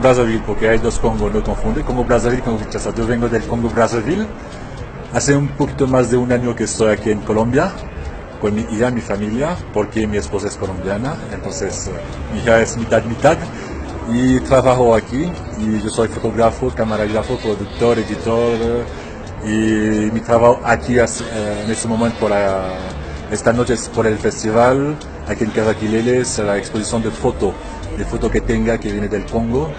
Brazzaville, porque hay dos Congo, no confunde, Congo Brazzaville, Congo Kinshasa. Yo vengo del Congo Brazzaville. Hace un poquito más de un año que estoy aquí en Colombia, con mi hija, mi familia, porque mi esposa es colombiana, entonces mi hija es mitad, y trabajo aquí, y yo soy fotógrafo, camarógrafo, productor, editor, y mi trabajo aquí en este momento esta noche es por el festival, aquí en Casaquilele, es la exposición de foto que tenga, que viene del Congo,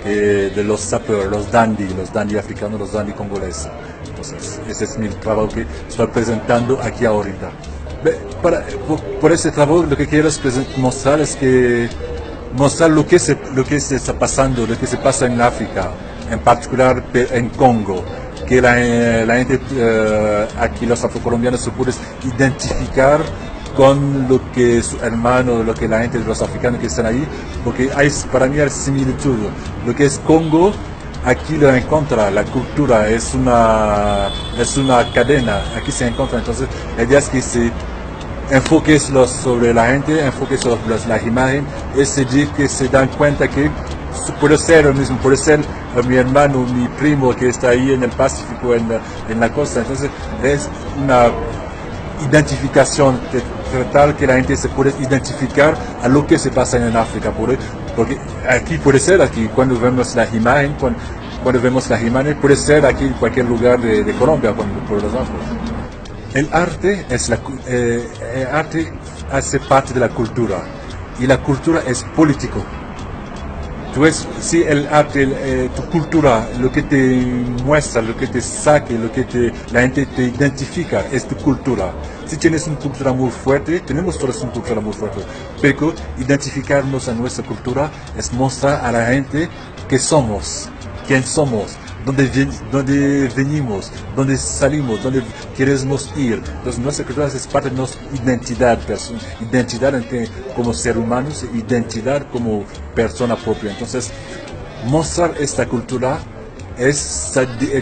de los sappers, los dandy africanos, los dandy congoleses. Entonces, ese es mi trabajo que estoy presentando aquí ahorita. Por ese trabajo lo que quiero es mostrar lo que se está pasando, lo que se pasa en África, en particular en Congo, que la gente aquí, los afrocolombianos, se puede identificar con lo que su hermano, lo que la gente de los africanos que están ahí, porque para mí hay similitud. Lo que es Congo, aquí lo encuentra, la cultura es una cadena, aquí se encuentra. Entonces la idea es que se enfoque sobre la gente, enfoque sobre la imagen, es decir, que se dan cuenta que puede ser el mismo, puede ser mi hermano, mi primo que está ahí en el Pacífico, en la costa. Entonces es una identificación tal que la gente se puede identificar a lo que se pasa en África, porque aquí puede ser, aquí cuando vemos la imagen, cuando vemos la imagen, puede ser aquí en cualquier lugar de Colombia, por los ojos. El arte hace parte de la cultura, y la cultura es político. Entonces, si el arte, tu cultura, lo que te muestra, lo que te saque, la gente te identifica, es tu cultura. Si tienes una cultura muy fuerte, tenemos todos una cultura muy fuerte, pero identificarnos a nuestra cultura es mostrar a la gente que somos, quién somos, dónde venimos, dónde salimos, dónde queremos ir. Entonces nuestra cultura es parte de nuestra identidad como ser humanos, identidad como persona propia. Entonces mostrar esta cultura es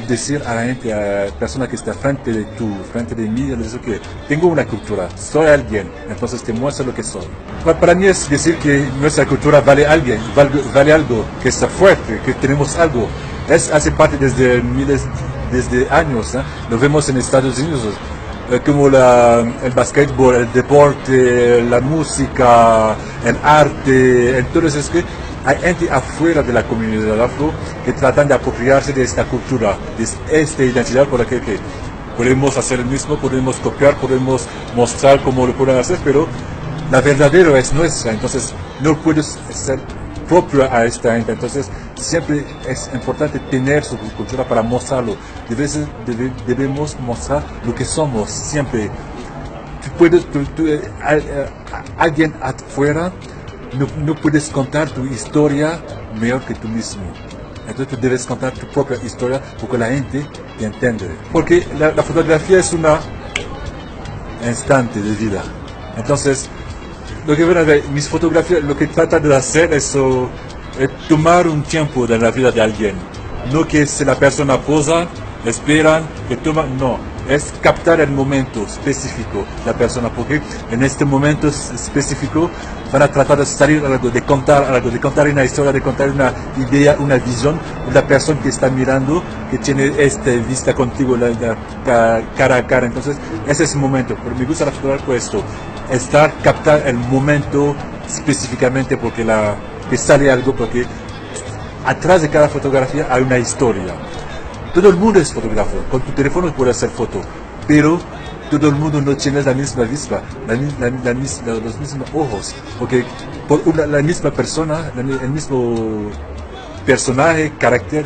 decir a la gente, a la persona que está frente de mí, decir que tengo una cultura, soy alguien, entonces te muestro lo que soy. Para mí es decir que nuestra cultura vale algo, que está fuerte, que tenemos algo. Hace parte desde años, ¿eh? Lo vemos en Estados Unidos, como el basquetbol, el deporte, la música, el arte, entonces es que hay gente afuera de la comunidad afro que tratan de apropiarse de esta cultura, de esta identidad, porque que podemos hacer el mismo, podemos copiar, podemos mostrar cómo lo pueden hacer, pero la verdadera es nuestra, entonces no puedes ser propio a esta gente. Entonces siempre es importante tener su cultura para mostrarlo. Debemos mostrar lo que somos siempre. Alguien afuera no puedes contar tu historia mejor que tú mismo. Entonces tú debes contar tu propia historia porque la gente te entiende. Porque la fotografía es una instante de vida. Entonces mis fotografías lo que tratan de hacer es tomar un tiempo de la vida de alguien. No que si la persona posa, esperan, que toma, no. Es captar el momento específico de la persona, porque en este momento específico van a tratar de salir algo, de contar una historia, de contar una idea, una visión de la persona que está mirando, que tiene esta vista contigo, cara a cara. Entonces, ese es el momento. Pero me gusta la fotografía por esto. Captar el momento específicamente porque que sale algo, porque atrás de cada fotografía hay una historia. Todo el mundo es fotógrafo, con tu teléfono puedes hacer foto, pero todo el mundo no tiene la misma vista, los mismos ojos, porque la misma persona, el mismo personaje, carácter,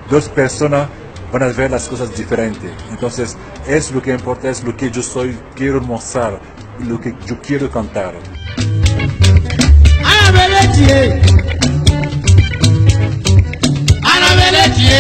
dos personas van a ver las cosas diferentes. Entonces, es lo que importa, es lo que yo quiero mostrar, lo que yo quiero contar. Ana Beletie,